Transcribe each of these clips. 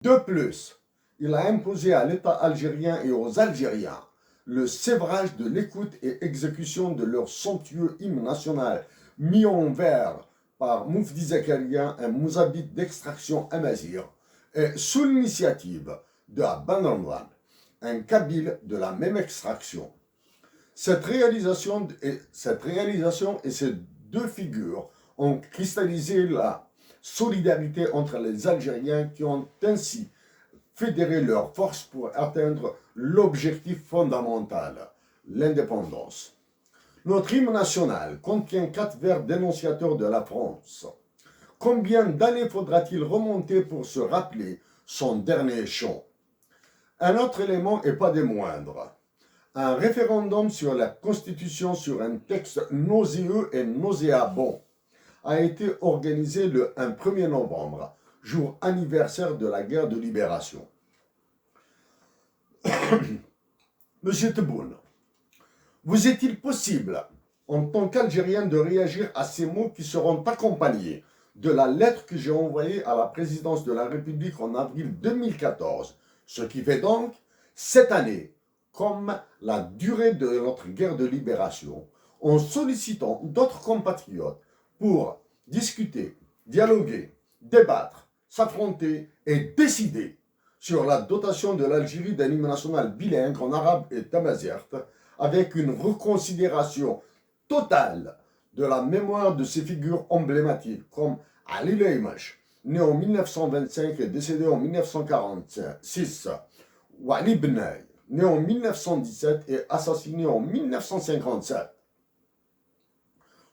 De plus, il a imposé à l'État algérien et aux Algériens le sévrage de l'écoute et exécution de leur somptueux hymne national mis en vers par Moufdi Zakaria, un mouzabite d'extraction amazigh, et sous l'initiative de Ben Ramdan, un kabyle de la même extraction. Cette réalisation et ces deux figures ont cristallisé la solidarité entre les Algériens qui ont ainsi fédéré leurs forces pour atteindre l'objectif fondamental, l'indépendance. Notre hymne national contient 4 vers dénonciateurs de la France. Combien d'années faudra-t-il remonter pour se rappeler son dernier chant? Un autre élément, et pas des moindres, un référendum sur la Constitution sur un texte nauséeux et nauséabond a été organisé le 1er novembre, jour anniversaire de la guerre de libération. Monsieur Tebboune, vous est-il possible, en tant qu'Algérien, de réagir à ces mots qui seront accompagnés de la lettre que j'ai envoyée à la présidence de la République en avril 2014, ce qui fait donc 7 années, comme la durée de notre guerre de libération, en sollicitant d'autres compatriotes pour discuter, dialoguer, débattre, s'affronter et décider sur la dotation de l'Algérie d'un hymne national bilingue en arabe et tamazight, avec une reconsidération totale de la mémoire de ces figures emblématiques comme Ali Leimash, né en 1925 et décédé en 1946, ou Ali Benaï, né en 1917 et assassiné en 1957.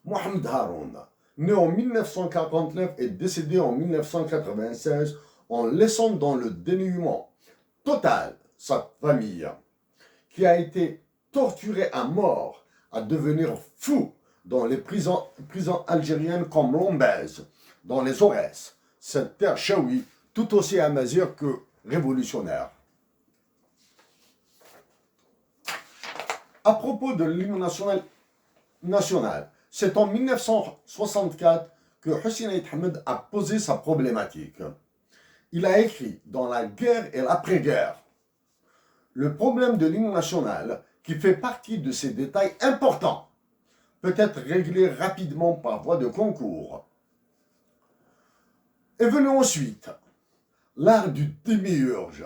Mohamed Haroun, né en 1949 et décédé en 1996, en laissant dans le dénuement total sa famille, qui a été torturée à mort, à devenir fou dans les prisons algériennes comme Lombez, dans les Aurès, cette terre chaoui tout aussi amazigh que révolutionnaire. À propos de l'hymne national, c'est en 1964 que Hussein Aït Hamed a posé sa problématique. Il a écrit dans la guerre et l'après-guerre. Le problème de l'hymne national, qui fait partie de ces détails importants, peut être réglé rapidement par voie de concours. Et venons ensuite l'art du démiurge,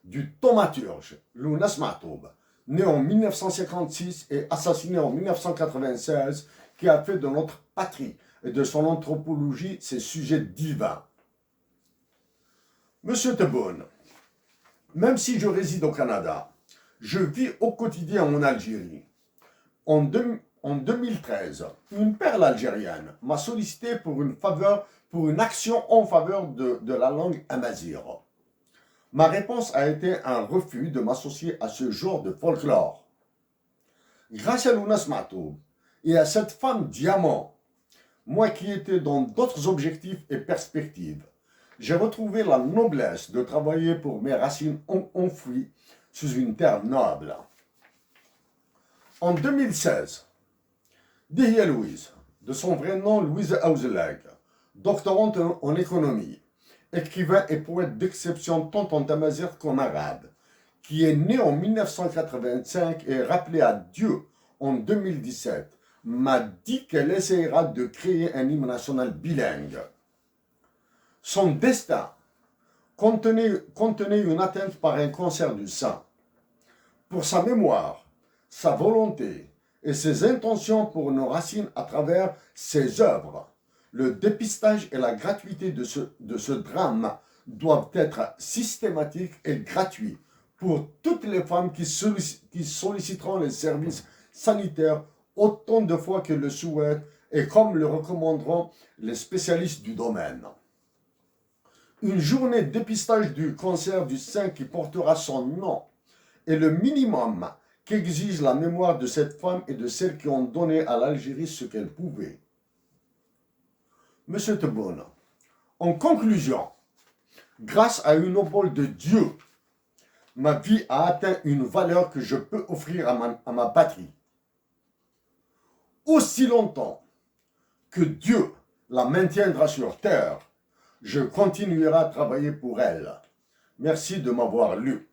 du thaumaturge, Lounas Matoub, né en 1956 et assassiné en 1996, qui a fait de notre patrie et de son anthropologie ses sujets divins. Monsieur Tebboune, même si je réside au Canada, je vis au quotidien en Algérie. En 2013, une perle algérienne m'a sollicité pour une action en faveur de la langue amazigh. Ma réponse a été un refus de m'associer à ce genre de folklore. Grâce à Lounas Matoub et à cette femme diamant, moi qui étais dans d'autres objectifs et perspectives, j'ai retrouvé la noblesse de travailler pour mes racines enfouies sous une terre noble. En 2016, Dihya Louise, de son vrai nom Louise Auzelag, doctorante en économie, écrivain et poète d'exception tant en tamazight qu'en arabe, qui est née en 1985 et rappelée à Dieu en 2017, m'a dit qu'elle essaiera de créer un hymne national bilingue. Son destin contenait une atteinte par un cancer du sein. Pour sa mémoire, sa volonté et ses intentions pour nos racines à travers ses œuvres, le dépistage et la gratuité de ce drame doivent être systématiques et gratuits pour toutes les femmes qui solliciteront les services sanitaires autant de fois qu'elles le souhaitent et comme le recommanderont les spécialistes du domaine. Une journée de dépistage du cancer du sein qui portera son nom est le minimum qu'exige la mémoire de cette femme et de celles qui ont donné à l'Algérie ce qu'elle pouvait. Monsieur Tebboune, en conclusion, grâce à une obole de Dieu, ma vie a atteint une valeur que je peux offrir à ma patrie. Aussi longtemps que Dieu la maintiendra sur terre, je continuerai à travailler pour elle. Merci de m'avoir lu.